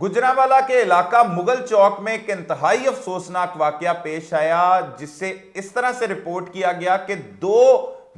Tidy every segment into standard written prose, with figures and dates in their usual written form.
गुजरांवाला के इलाका मुगल चौक में एक इंतहाई अफसोसनाक वाकया पेश आया, जिससे इस तरह से रिपोर्ट किया गया कि दो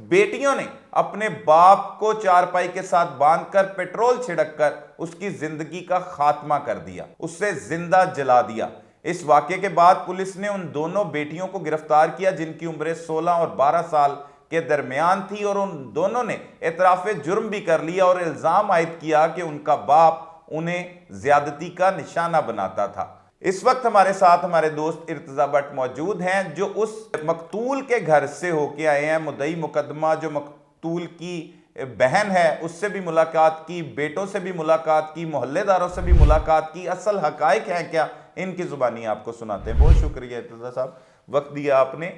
बेटियों ने अपने बाप को चारपाई के साथ बांधकर पेट्रोल छिड़ककर उसकी जिंदगी का खात्मा कर दिया, उससे जिंदा जला दिया। इस वाकये के बाद पुलिस ने उन दोनों बेटियों को गिरफ्तार किया, जिनकी उम्रें 16 और 12 साल के दरमियान थी, और उन दोनों ने एतराफे जुर्म भी कर लिया और इल्जाम आयद किया कि उनका बाप उन्हें ज्यादती का निशाना बनाता था। इस वक्त हमारे साथ हमारे दोस्त इर्तजा भट्ट मौजूद हैं, जो उस मकतूल के घर से होके आए हैं। मुद्दई मुकदमा जो मकतूल की बहन है, उससे भी मुलाकात की, बेटों से भी मुलाकात की, मोहल्लेदारों से भी मुलाकात की। असल हकायक है क्या, इनकी जुबानी आपको सुनाते हैं। बहुत शुक्रिया इर्तजा साहब, वक्त दिया आपने।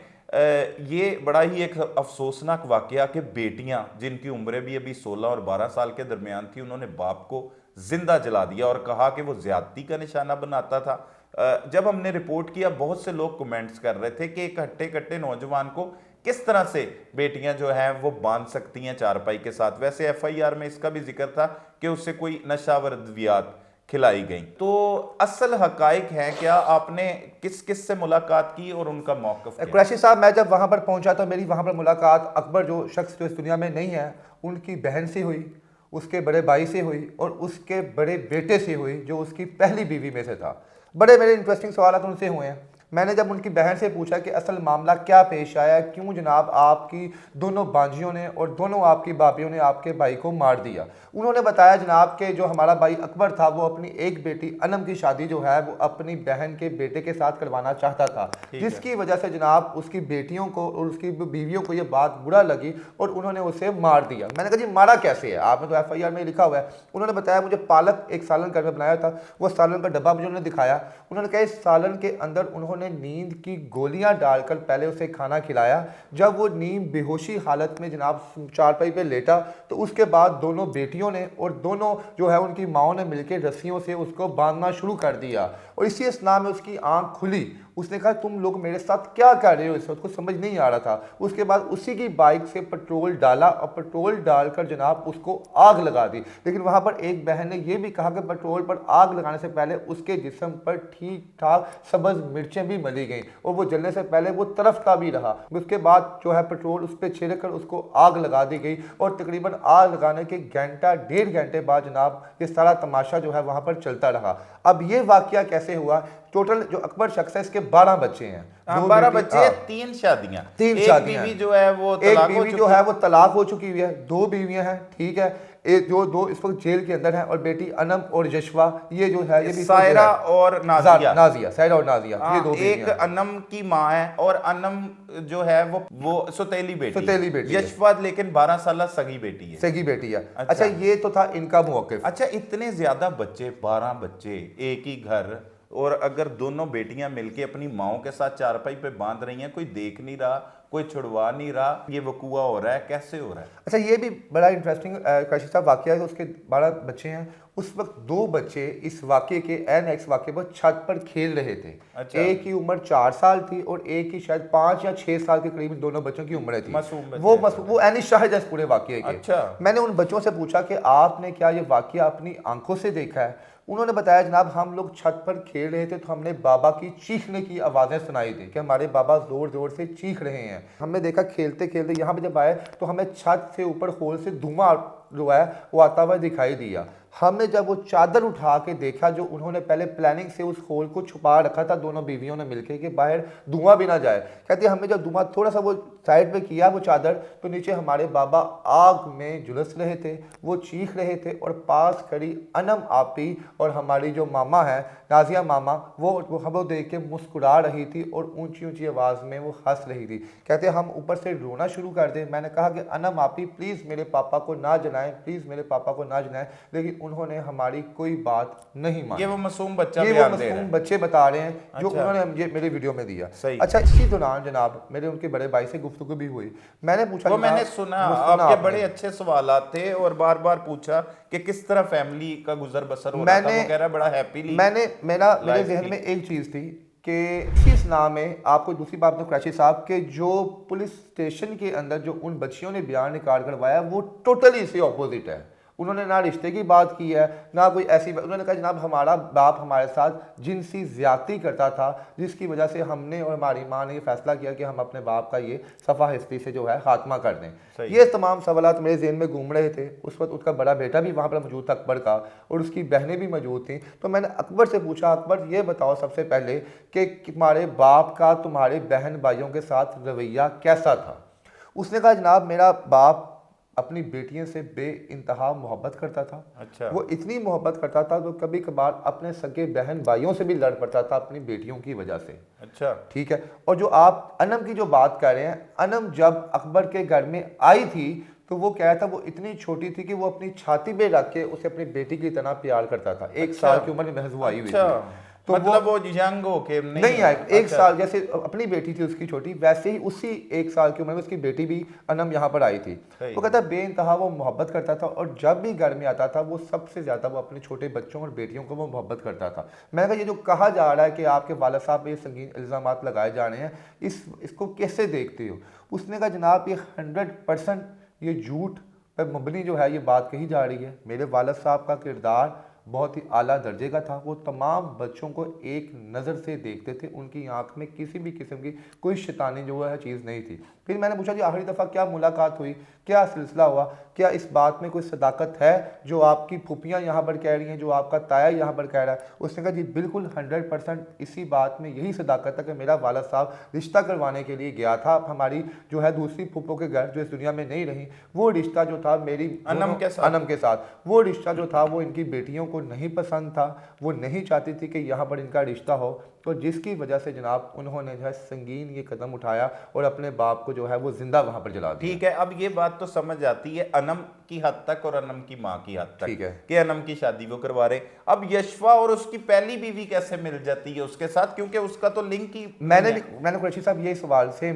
ये बड़ा ही एक अफसोसनाक वाकया कि बेटियां जिनकी उम्रें भी अभी 16 और 12 साल के दरमियान थी, उन्होंने बाप को जिंदा जला दिया और कहा कि वो ज्यादती का निशाना बनाता था। जब हमने रिपोर्ट किया, बहुत से लोग कमेंट्स कर रहे थे कि एक हट्टे कट्टे नौजवान को किस तरह से बेटियां जो हैं वो बांध सकती हैं चारपाई के साथ। वैसे एफआईआर में इसका भी जिक्र था कि उससे कोई नशावर अद्वियात खिलाई गई। तो असल हकायक है क्या, आपने किस किस से मुलाकात की और उनका मौक़िफ़? कुरैशी साहब, मैं जब वहाँ पर पहुँचा तो मेरी वहाँ पर मुलाकात अकबर जो शख्स जो इस दुनिया में नहीं है उनकी बहन से हुई, उसके बड़े भाई से हुई और उसके बड़े बेटे से हुई जो उसकी पहली बीवी में से था। बड़े मेरे इंटरेस्टिंग सवाल उनसे हुए हैं। मैंने जब उनकी बहन से पूछा कि असल मामला क्या पेश आया, क्यों जनाब आपकी दोनों बांझियों ने और दोनों आपकी बाबियों ने आपके भाई को मार दिया, उन्होंने बताया जनाब कि जो हमारा भाई अकबर था वो अपनी एक बेटी अनम की शादी जो है वो अपनी बहन के बेटे के साथ करवाना चाहता था, जिसकी वजह से जनाब उसकी बेटियों को और उसकी बीवियों को ये बात बुरा लगी और उन्होंने उसे मार दिया। मैंने कहा जी मारा कैसे है, आपने तो एफआईआर में लिखा हुआ है। उन्होंने बताया मुझे पालक एक सालन घर में बनाया था, वो सालन का डब्बा मुझे उन्होंने दिखाया। उन्होंने कहा इस सालन के अंदर उन्होंने नींद की गोलियां डालकर पहले उसे खाना खिलाया। जब वो नींद बेहोशी हालत में जनाब चारपाई पे लेटा तो उसके बाद दोनों बेटियों ने और दोनों जो है उनकी माओ ने मिलकर रस्सियों से उसको बांधना शुरू कर दिया और इसी अस्ना में उसकी आंख खुली। उसने कहा तुम लोग मेरे साथ क्या कर रहे हो, इस वक्त कुछ समझ नहीं आ रहा था। उसके बाद उसी की बाइक से पेट्रोल डाला और पेट्रोल डालकर जनाब उसको आग लगा दी। लेकिन वहां पर एक बहन ने यह भी कहा कि पेट्रोल पर आग लगाने से पहले उसके जिस्म पर ठीक ठाक सब्ज मिर्चें भी मली गई और वो जलने से पहले वो तरफता भी रहा। उसके बाद जो है पेट्रोल उस पर छिड़क कर उसको आग लगा दी गई और तकरीबन आग लगाने के घंटा डेढ़ घंटे बाद जनाब ये सारा तमाशा जो है वहां पर चलता रहा। अब ये वाकया कैसे हुआ, टोटल जो अकबर शख्स है इसके 12 बच्चे हैं, 12 बच्चे, 3 शादियां, एक बीवी जो है वो एक बीवी जो है वो तलाक हो चुकी हुई है, 2 बीवियां हैं, ठीक है, एक जो 2 इस वक्त जेल के अंदर हैं और बेटी अनम और जशवा ये जो है ये भी सायरा और नाजिया, सायरा और नाजिया, ये 2 एक अनम की माँ है और अनम जो है वो सौतेली बेटी यशवा, लेकिन 12 साल सगी बेटी है। अच्छा, ये तो था इनका मौक़िफ़। अच्छा, इतने ज्यादा बच्चे, 12 बच्चे, एक ही घर, और अगर दोनों बेटियां मिलके अपनी माओ के साथ चारपाई पे बांध रही हैं, कोई देख नहीं रहा, कोई छुड़वा नहीं रहा, ये वकूआ हो रहा है, कैसे हो रहा है? अच्छा, ये भी बड़ा इंटरेस्टिंग काशी साहब वाकया है। उसके 12 बच्चे हैं, उस वक्त 2 बच्चे इस वाकये के नेक्स्ट वाकये पर छत पर खेल रहे थे। अच्छा। एक की उम्र 4 साल थी और एक की शायद 5 या 6 साल के करीब दोनों बच्चों की उम्र थी। वो ऐनी शाहिद है इस पूरे वाकये के। अच्छा। मैंने उन बच्चों से पूछा कि आपने क्या ये वाकया अपनी आंखों से देखा है? उन्होंने बताया जनाब हम लोग छत पर खेल रहे थे तो हमने बाबा की चीखने की आवाज़ें सुनाई थी कि हमारे बाबा ज़ोर ज़ोर से चीख रहे हैं। हमने देखा खेलते खेलते यहाँ पे जब आए तो हमें छत से ऊपर होल से धुआं जो है वो आता हुआ दिखाई दिया। हमने जब वो चादर उठा के देखा जो उन्होंने पहले प्लानिंग से उस होल को छुपा रखा था दोनों बीवियों ने मिलकर कि बाहर धुआं भी ना जाए, कहती हमने जब धुआं थोड़ा सा वो साइड में किया वो चादर तो नीचे हमारे बाबा आग में झुलस रहे थे, वो चीख रहे थे और पास खड़ी अनम आपी और हमारी जो मामा है नाजिया मामा वो हमें देख के मुस्कुरा रही थी और ऊंची ऊंची आवाज़ में वो हंस रही थी। कहते हम ऊपर से रोना शुरू कर दें। मैंने कहा कि अनम आपी प्लीज़ मेरे पापा को ना जलाएं, प्लीज़ मेरे पापा को ना जलाएं, लेकिन उन्होंने हमारी कोई बात नहीं मानी। ये वो मासूम बच्चा, ये वो मासूम बच्चे बता रहे हैं जो उन्होंने मुझे मेरे वीडियो में दिया। अच्छा, इसी दौरान जनाब मेरे उनके बड़े भाई से गुफ्तगू भी हुई। मैंने पूछा, मैंने सुना आपके बड़े अच्छे सवाल थे और बार बार पूछा कि किस तरह फैमिली का गुजर बसर हो रहा था। वो कह रहा बड़ा हैप्पीली। मेरे जहन में एक चीज़ थी कि इसी इस्लाम में आपको दूसरी बात तो कुरैशी साहब के जो पुलिस स्टेशन के अंदर जो उन बच्चियों ने बयान रिकॉर्ड करवाया वो टोटली इससे ऑपोजिट है। उन्होंने ना रिश्ते की बात की है, ना कोई ऐसी उन्होंने कहा जनाब हमारा बाप हमारे साथ जिनसी ज्यादती करता था, जिसकी वजह से हमने और हमारी माँ ने ये फैसला किया कि हम अपने बाप का ये सफ़ा हिस्ट्री से जो है खात्मा कर दें। ये तमाम सवालात मेरे जहन में घूम रहे थे। उस वक्त उसका बड़ा बेटा भी वहाँ पर मौजूद था अकबर का, और उसकी बहनें भी मौजूद थी। तो मैंने अकबर से पूछा, अकबर ये बताओ सबसे पहले कि तुम्हारे बाप का तुम्हारे बहन भाइयों के साथ रवैया कैसा था। उसने कहा जनाब मेरा बाप अपनी बेटियों से बेइंतहा मोहब्बत करता था। अच्छा। वो इतनी मोहब्बत करता था तो कभी कभार अपने सगे बहन भाइयों से भी लड़ पड़ता था अपनी बेटियों की वजह से। अच्छा, ठीक है। और जो आप अनम की जो बात कर रहे हैं, अनम जब अकबर के घर में आई थी तो वो क्या था, वो इतनी छोटी थी कि वो अपनी छाती पे रख के उसे अपनी बेटी की तरह प्यार करता था। 1 साल की उम्र में महज वो आई हुई थी। तो मतलब वो यंग हो के नहीं आई। 1 साल जैसे अपनी बेटी थी उसकी छोटी, वैसे ही उसी 1 साल की उम्र में उसकी बेटी भी अनम यहाँ पर आई थी। वो कहता बेइंतहा वो मोहब्बत करता था, और जब भी घर में आता था वो सबसे ज्यादा वो अपने छोटे बच्चों और बेटियों को वो मोहब्बत करता था। मैंने कहा ये जो कहा जा रहा है कि आपके वालिद साहब पे संगीन इल्जामात लगाए जा रहे हैं, इसको कैसे देखते हो। उसने कहा जनाब ये 100% ये झूठ पर मबनी जो है ये बात कही जा रही है। मेरे वालिद साहब का किरदार बहुत ही आला दर्जे का था। वो तमाम बच्चों को एक नज़र से देखते थे, उनकी आंख में किसी भी किस्म की कोई शैतानी जो है चीज़ नहीं थी। फिर मैंने पूछा जी आखिरी दफ़ा क्या मुलाकात हुई, क्या सिलसिला हुआ, क्या इस बात में कोई सदाकत है जो आपकी फूफियाँ यहाँ पर कह रही हैं, जो आपका ताया यहाँ पर कह रहा है। उसने कहा जी बिल्कुल 100% इसी बात में यही सदाकत है कि मेरा वालिद साहब रिश्ता करवाने के लिए गया था हमारी जो है दूसरी फूफों के घर जो इस दुनिया में नहीं रही। वो रिश्ता जो था मेरी अनम के साथ वो रिश्ता जो था वो इनकी बेटियों को नहीं पसंद था। वो नहीं चाहती थी कि यहाँ पर इनका रिश्ता हो, तो जिसकी वजह से जनाब उन्होंने जो है संगीन ये कदम उठाया और अपने बाप को जो है वो जिंदा वहां पर जला दिया। ठीक है, अब ये बात तो समझ आती है अनम की हद तक और अनम की माँ की हद तक। ठीक है कि अनम की शादी वो करवा रहे। अब यशवा और उसकी पहली बीवी कैसे मिल जाती है उसके साथ, क्योंकि उसका तो लिंक ही मैंने कुरैशी साहब ये सवाल से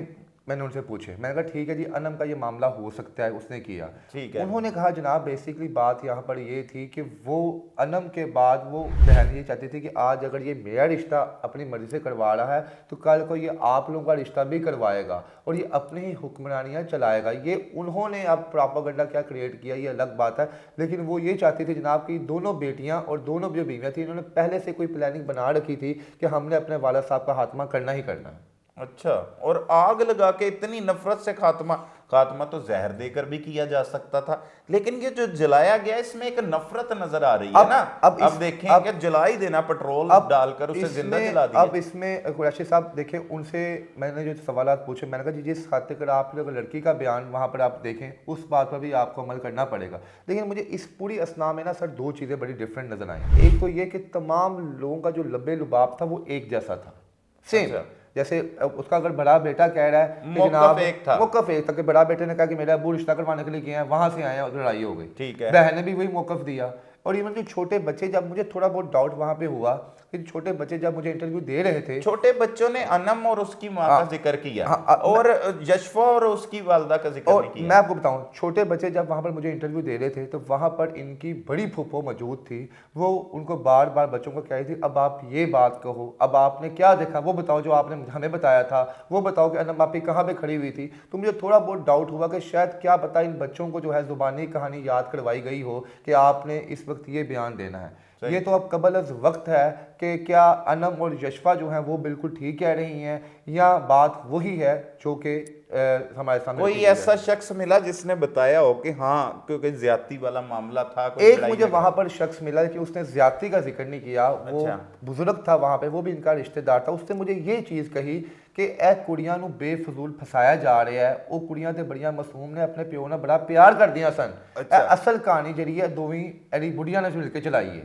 मैंने उनसे पूछे। मैंने कहा ठीक है जी अनम का ये मामला हो सकता है, उसने किया। ठीक है। उन्होंने कहा जनाब बेसिकली बात यहाँ पर ये थी कि वो अनम के बाद वो बहन ये चाहती थी कि आज अगर ये मेरा रिश्ता अपनी मर्जी से करवा रहा है तो कल को ये आप लोगों का रिश्ता भी करवाएगा और ये अपनी ही हुक्मरानियाँ चलाएगा। ये उन्होंने अब प्रोपेगेंडा क्या क्रिएट किया ये अलग बात है, लेकिन वो ये चाहती थी जनाब की दोनों बेटियाँ और दोनों जो बीवियाँ थी इन्होंने पहले से कोई प्लानिंग बना रखी थी कि हमने अपने वालिद साहब का खात्मा करना ही करना है। अच्छा, और आग लगा के इतनी नफरत से खात्मा तो जहर देकर भी किया जा सकता था, लेकिन ये जो जलाया गया इसमें एक नफरत नजर आ रही है ना। अब देखें कि जला ही देना, पेट्रोल डालकर उसे जिंदा जला दिया। अब इसमें कुरैशी साहब देखें, उनसे मैंने जो सवाल पूछे मैंने कहा जी जिस खातिर अगर आप लोग लड़की का बयान वहाँ पर आप देखें उस बात पर भी आपको अमल करना पड़ेगा। लेकिन मुझे इस पूरी असना में ना सर 2 चीज़ें बड़ी डिफरेंट नजर आई। एक तो ये कि तमाम लोगों का जो लब्बे लुबाब था वो एक जैसा था, सेम। जैसे उसका अगर बड़ा बेटा कह रहा है मौकफ एक था कि बड़ा बेटे ने कहा कि मेरा अबू रिश्ता करवाने के लिए गया है, वहां से आया और लड़ाई हो गई। ठीक है। बहन ने भी वही मौकफ दिया। और इवन जो छोटे बच्चे, जब मुझे थोड़ा बहुत डाउट वहां पे हुआ कि छोटे बच्चे जब मुझे इंटरव्यू दे रहे थे, छोटे बच्चों ने अनम और उसकी माँ का जिक्र किया और यशफा और उसकी वालदा का जिक्र नहीं किया। मैं आपको बताऊं, छोटे बच्चे जब वहां पर मुझे इंटरव्यू दे रहे थे तो वहां पर इनकी बड़ी फूफो मौजूद थी। वो उनको बार बार बच्चों को कह रही थी अब आप ये बात कहो, अब आपने क्या देखा वो बताओ, जो आपने हमें बताया था वो बताओ कि अनम आपकी कहाँ पे खड़ी हुई थी। तो मुझे थोड़ा बहुत डाउट हुआ कि शायद क्या पता इन बच्चों को जो है जुबानी कहानी याद करवाई गई हो कि आपने इस वक्त ये बयान देना है। ये तो अब कबल अज वक्त है कि क्या अनम और यशफा जो हैं वो बिल्कुल ठीक कह रही हैं या बात वही है जो कि हमारे सामने कोई ऐसा शख्स मिला जिसने बताया हो कि हाँ क्योंकि ज्यादती वाला मामला था। एक मुझे वहां पर शख्स मिला कि उसने ज्यादती का जिक्र नहीं किया। वो बुजुर्ग था वहां पे, वो भी इनका रिश्तेदार था। उसने मुझे ये चीज कही कि ए कुड़ियां नू बेफजूल फसाया जा रहा है, वो कुड़ियां ते बड़ियां मासूम ने अपने प्यो ने बड़ा प्यार कर दिया सन। असल कहानी जी है दोवीं एडी बुढ़िया ने मिलकर चलाई है।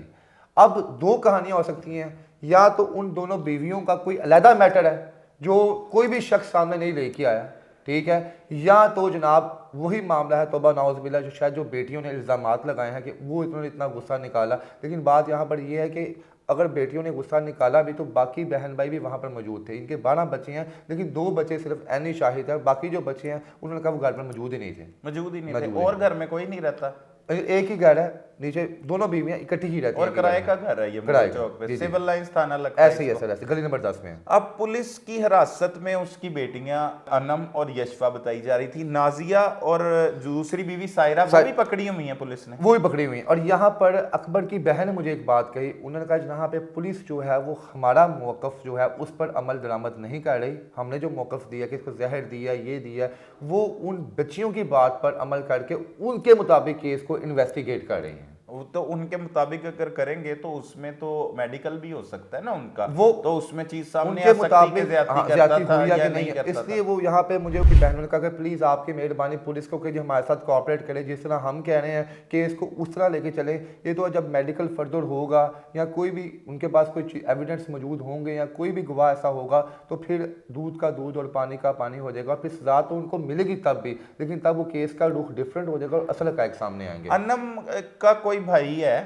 अब 2 कहानियां हो सकती हैं, या तो उन दोनों बीवियों का कोई अलहदा मैटर है जो कोई भी शख्स सामने नहीं लेके आया, ठीक है, या तो जनाब वही मामला है तौबा नाउज़ुबिल्लाह जो शायद जो बेटियों ने इल्ज़ामात लगाए हैं कि वो इन्होंने इतना गुस्सा निकाला। लेकिन बात यहाँ पर यह है कि अगर बेटियों ने गुस्सा निकाला भी तो बाकी बहन भाई भी वहाँ पर मौजूद थे। इनके 12 बच्चे हैं लेकिन 2 बच्चे सिर्फ ऐनी शाहिद है, बाकी जो बच्चे हैं उन्होंने कहा वो घर पर मौजूद ही नहीं थे। और घर में कोई नहीं रहता। एक ही घर है, नीचे दोनों बीवियां इकट्ठी ही रहती और हैं। किराए का घर है ये किराए मुगल का, चौक पे, जी, जी। सिविल लाइंस थाना लगता है ऐसे ही है इसको। सर, ऐसे गली नंबर 10 में है। अब पुलिस की हिरासत में उसकी बेटियां अनम और यशफा बताई जा रही थी। नाजिया और जो दूसरी बीवी सायरा वो भी पकड़ी हुई है पुलिस ने। वो भी पकड़ी हुई है। और यहाँ पर अकबर की बहन ने मुझे एक बात कही, उन्होंने कहा जहाँ पे पुलिस जो है वो हमारा मौक़िफ़ जो है उस पर अमल दरामद नहीं कर रही, हमने जो मौक़िफ़ दिया कि इसको जहर दिया, ये दिया, वो उन बच्चियों की बात पर अमल करके उनके मुताबिक केस को इन्वेस्टिगेट कर रही हैं। वो तो उनके मुताबिक अगर करेंगे तो उसमें तो मेडिकल भी हो सकता है ना उनका, वो तो उसमें चीज सामने उनके आ सकती है कि मुताबिक ज्यादती ज्यादती करता था हुई या या कि नहीं नहीं, करता इसलिए था। वो यहाँ पे मुझे उसकी बहनों ने कहा कि प्लीज़ आपकी मेहरबानी पुलिस को कि हमारे साथ कोऑपरेट करें, जिस तरह हम कह रहे हैं कि इसको उस तरह लेके चलें। ये तो जब मेडिकल फर्दर होगा या कोई भी उनके पास कोई एविडेंस मौजूद होंगे या कोई भी गवाह ऐसा होगा तो फिर दूध का दूध और पानी का पानी हो जाएगा। फिर सजा तो उनको मिलेगी तब भी, लेकिन तब वो केस का रुख डिफरेंट हो जाएगा और असल हक़ाइक़ सामने आएंगे। अनम का कोई भाई है,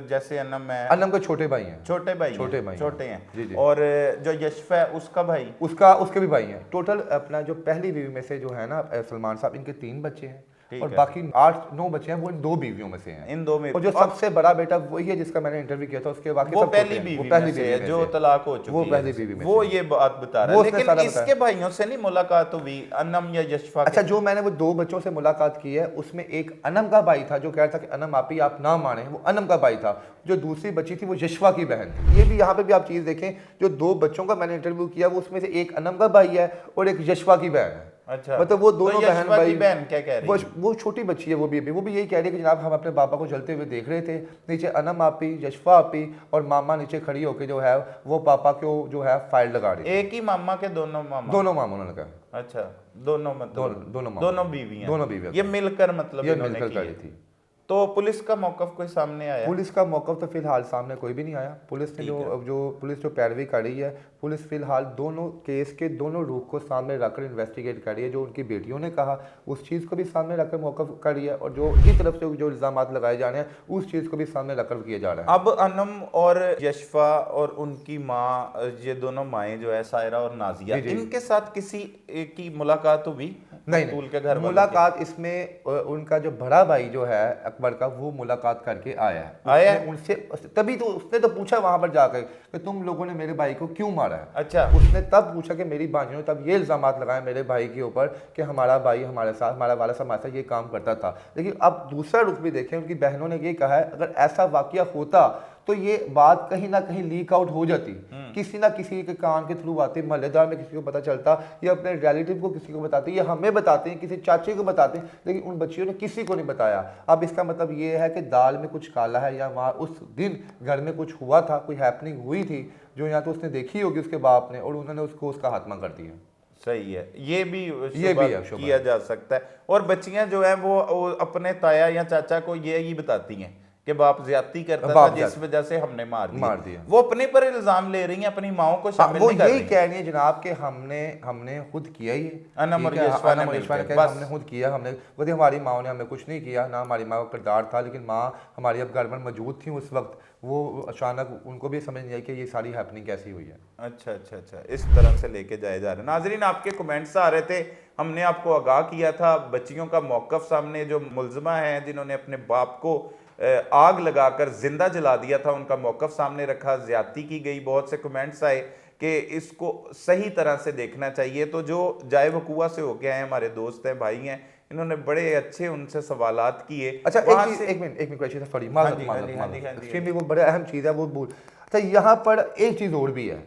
जैसे अनम है, अनम के छोटे भाई हैं। छोटे भाई छोटे हैं, भाई छोटे हैं जी, जी। और जो यशफा है उसका भाई, उसके भी भाई हैं। टोटल अपना जो पहली बीवी में से जो है ना सलमान साहब, इनके 3 बच्चे हैं और बाकी 8-9 बच्चे हैं वो इन 2 बीवियों में से हैं। इन 2 में और जो सबसे बड़ा बेटा वही है जिसका मैंने इंटरव्यू किया था, उसके बाकी वो सब पहली छोटे हैं। बीवी वो पहली में से बीवी है में जो से। तलाक हो चुकी वो है, पहली बीवी में वो से। ये बात बता रहा वो है। उसने लेकिन सारा इसके बताया। भाइयों से नहीं मुलाकात हुई अनम या यशफा अच्छा, के? जो मैंने वो 2 बच्चों से मुलाकात की है उसमें एक अनम का भाई था जो कह रहा था कि अनम आपी आप ना माने, वो अनम का भाई था। जो दूसरी बच्ची थी वो यशफा की बहन थी। ये भी यहाँ पे भी आप चीज़ देखें, जो 2 बच्चों का मैंने इंटरव्यू किया वो उसमें से एक अनम का भाई है और एक यशफा की बहन है। अच्छा, मतलब वो दोनों तो बहन यशफा भाई। की बहन क्या कह रही है? वो छोटी बच्ची है, वो भी यही कह रही है कि जनाब हम अपने पापा को चलते हुए देख रहे थे, नीचे अनम आपी, यशफा आपी और मामा नीचे खड़ी होकर जो है वो पापा को जो है फाइल लगा रही है। एक ही मामा के दोनों मामा? दोनों मामा उन्होंने कहा। अच्छा, दोनों मतलब दोनों बीवियां? दोनों बीवियां ये मिलकर मतलब ये इन्होंने मिलकर की करी है। थी। तो पुलिस का मौकफ कोई सामने आया? पुलिस का मौकफ तो फिलहाल सामने कोई भी नहीं आया। पुलिस ने पुलिस जो पैरवी कर रही है, पुलिस फिलहाल दोनों केस के दोनों रूप को सामने रखकर इन्वेस्टिगेट कर रही है। जो उनकी बेटियों ने कहा उस चीज़ को भी सामने रखकर मौकफ कर रही है और जो की तरफ से जो इल्ज़ाम लगाए जा रहे हैं उस चीज़ को भी सामने रखकर किया जा रहा है। अब अनम और यशफा और उनकी माँ, ये दोनों माएँ जो है सायरा और नाजिया, इनके साथ किसी की मुलाकात हुई? नहीं, के घर मुलाकात इसमें उनका जो बड़ा भाई जो है अकबर का वो मुलाकात करके आया है उनसे। तभी तो उसने तो पूछा वहां पर जाकर कि तुम लोगों ने मेरे भाई को क्यों मारा है। अच्छा, उसने तब पूछा कि मेरी बानियों ने तब ये इल्जाम लगाए मेरे भाई के ऊपर कि हमारा भाई हमारे साथ, हमारा वाला साहब हमारे साथ ये काम करता था। लेकिन अब दूसरा रुख भी देखें, उनकी बहनों ने ये कहा है अगर ऐसा वाकया होता तो ये बात कहीं ना कहीं लीक आउट हो जाती, किसी ना किसी के कान के थ्रू आती, मोहल्लेदार में किसी को पता चलता या अपने रिलेटिव को किसी को बताते, या हमें बताते हैं, किसी चाचे को बताते हैं, लेकिन उन बच्चियों ने किसी को नहीं बताया। अब इसका मतलब ये है कि दाल में कुछ काला है या वहाँ उस दिन घर में कुछ हुआ था, कोई हैपनिंग हुई थी जो या तो उसने देखी होगी उसके बाप ने और उन्होंने उसको उसका खात्मा कर दिया। सही है, ये भी किया जा सकता है। और बच्चियां जो है वो अपने ताया या चाचा को ये ही बताती हैं कि बाप ज्यादती करता था जिस वजह से हमने मार दिया। वो अपने पर इल्जाम ले रही हैं, अपनी माओ को शामिल नहीं कर रही। वो यही कह रही है जनाब कि हमने खुद किया ही है। अनम और यशफा ने हमने खुद किया, हमने बोलते हमारी माओ ने हमें कुछ नहीं किया, ना हमारी माँ का किरदार था, लेकिन माँ हमारी अब घर में मौजूद थी उस वक्त, वो अचानक उनको भी समझ नहीं आई कि ये सारी हैपनिंग कैसी हुई है। अच्छा, इस तरह से लेके जाए जा रहे हैं। नाजरीन, आपके कमेंट्स आ रहे थे, हमने आपको आगाह किया था बच्चियों का मौकफ सामने, जो मुलजमा हैं जिन्होंने अपने बाप को आग लगाकर जिंदा जला दिया था, उनका मौकफ सामने रखा, ज्यादती की गई। बहुत से कमेंट्स आए कि इसको सही तरह से देखना चाहिए। तो जो जाए वकुआ से होके आए हमारे दोस्त हैं, भाई हैं, इन्होंने बड़े अच्छे उनसे सवालात किए। अच्छा, एक मिनट क्वेश्चन है, सॉरी, एक्सट्रीमली वो बड़ा अहम चीज़ है वो बोल। अच्छा, यहाँ पर एक चीज़ और भी है।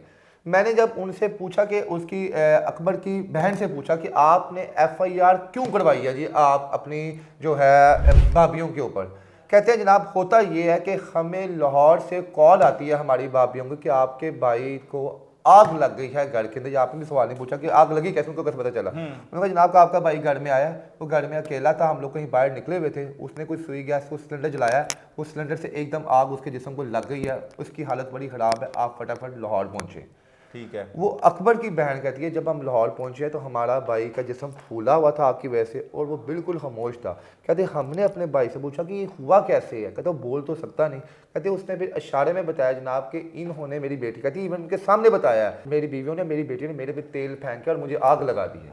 मैंने जब उनसे पूछा कि उसकी अकबर की बहन से पूछा कि आपने FIR क्यों करवाई है जी आप अपनी जो है भाभीयों के ऊपर, कहते हैं जनाब होता ये है कि हमें लाहौर से कॉल आती है हमारी भाभीयों को कि आपके भाई को आग लग गई है घर के अंदर। आपने भी सवाल नहीं पूछा कि आग लगी कैसे, उनको कैसे पता चला। उन्होंने कहा जनाब का आपका भाई घर में आया, वो घर में अकेला था, हम लोग कहीं बाहर निकले हुए थे, उसने कोई सुई गैस को सिलेंडर जलाया, उस सिलेंडर से एकदम आग उसके जिस्म को लग गई है, उसकी हालत बड़ी ख़राब है, आप फटाफट लाहौर पहुँचे। ठीक है। वो अकबर की बहन कहती है जब हम लाहौर पहुंचे तो हमारा भाई का जिस्म फूला हुआ था आपकी वजह से और वो बिल्कुल खामोश था। कहते हमने अपने भाई से पूछा कि ये हुआ कैसे है, कहते वो बोल तो सकता नहीं। कहते उसने फिर इशारे में बताया जनाब कि इन्होंने मेरी बेटी, कहती इवन उनके सामने बताया मेरी बीवियों ने, मेरी बेटी ने मेरे पे तेल फेंक के और मुझे आग लगा दी है।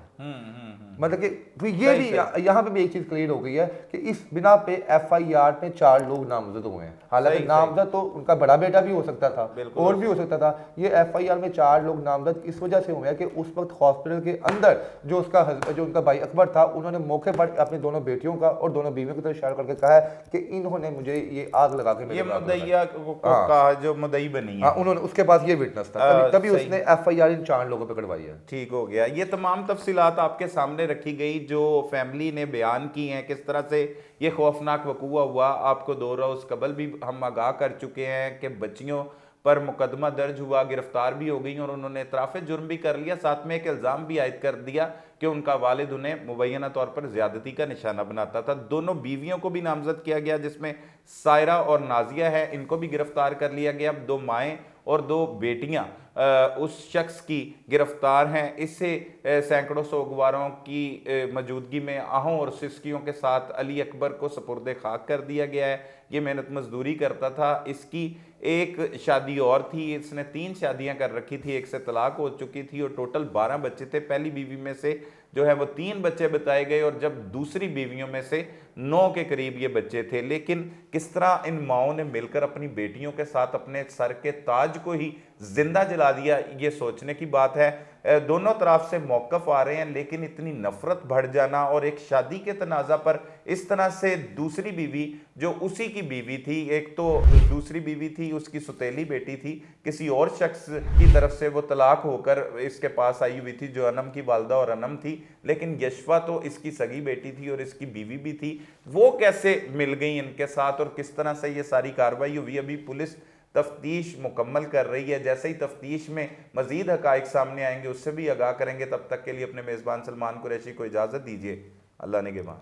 मतलब कि तो ये भी यहाँ पे भी एक चीज क्लियर हो गई है कि इस बिना पे FIR में 4 लोग नामजद हुए हैं। हालांकि नामजद तो उनका बड़ा बेटा भी हो सकता था और भी हो सकता था। ये FIR में 4 लोग नामजद इस वजह से हुए हैं कि उस वक्त हॉस्पिटल के अंदर जो उनका भाई अकबर था, उन्होंने मौके पर अपनी दोनों बेटियों का और दोनों बीवियों की तरफ इशारा करके कहा है कि इन्होंने मुझे ये आग लगा के ये मुद्दईया को कहा जो मुद्दई बनी है। उन्होंने उसके पास ये विटनेस था, तभी उसने FIR इन 4 लोगों पे करवाई है। ठीक हो गया। ये तमाम तफसीलात आपके सामने रखी गई जो फैमिली ने बयान की हैं, किस तरह से ये खौफनाक वकूआ हुआ। आपको 2 रोज़ कबल भी हम आगाह कर चुके हैं कि बच्चियों पर मुकदमा दर्ज हुआ, गिरफ्तार भी हो गई और उन्होंने इतराफ़ जुर्म भी कर लिया, साथ में एक इल्ज़ाम भी आयद कर दिया कि उनका वालिद उन्हें मुबैना तौर पर ज़्यादती का निशाना बनाता था। दोनों बीवियों को भी नामजद किया गया, जिसमें सायरा और नाजिया है, इनको भी गिरफ्तार कर लिया गया। 2 माएँ और 2 बेटियां उस शख्स की गिरफ्तार हैं। इससे सैकड़ों सोगवारों की मौजूदगी में आहों और सिस्कियों के साथ अली अकबर को सपुर्द खाक कर दिया गया है। ये मेहनत मजदूरी करता था। इसकी एक शादी और थी, इसने 3 शादियां कर रखी थी, एक से तलाक हो चुकी थी और टोटल 12 बच्चे थे। पहली बीवी में से जो है वो 3 बच्चे बताए गए और जब दूसरी बीवियों में से 9 के करीब ये बच्चे थे। लेकिन किस तरह इन माओं ने मिलकर अपनी बेटियों के साथ अपने सर के ताज को ही जिंदा जला दिया, ये सोचने की बात है। दोनों तरफ से मौकफ आ रहे हैं, लेकिन इतनी नफरत बढ़ जाना और एक शादी के तनाज़ा पर इस तरह से दूसरी बीवी जो उसी की बीवी थी, एक तो दूसरी बीवी थी उसकी सुतेली बेटी थी, किसी और शख्स की तरफ से वो तलाक होकर इसके पास आई हुई थी जो अनम की वालदा और अनम थी, लेकिन यशवा तो इसकी सगी बेटी थी और इसकी बीवी भी थी। वो कैसे मिल गई इनके साथ और किस तरह से ये सारी कार्रवाई हुई, अभी पुलिस तफ्तीश मुकम्मल कर रही है। जैसे ही तफ्तीश में मजीद हकाइक सामने आएंगे उससे भी आगाह करेंगे। तब तक के लिए अपने मेज़बान सलमान कुरैशी को इजाज़त दीजिए। अल्लाह ने के बाद।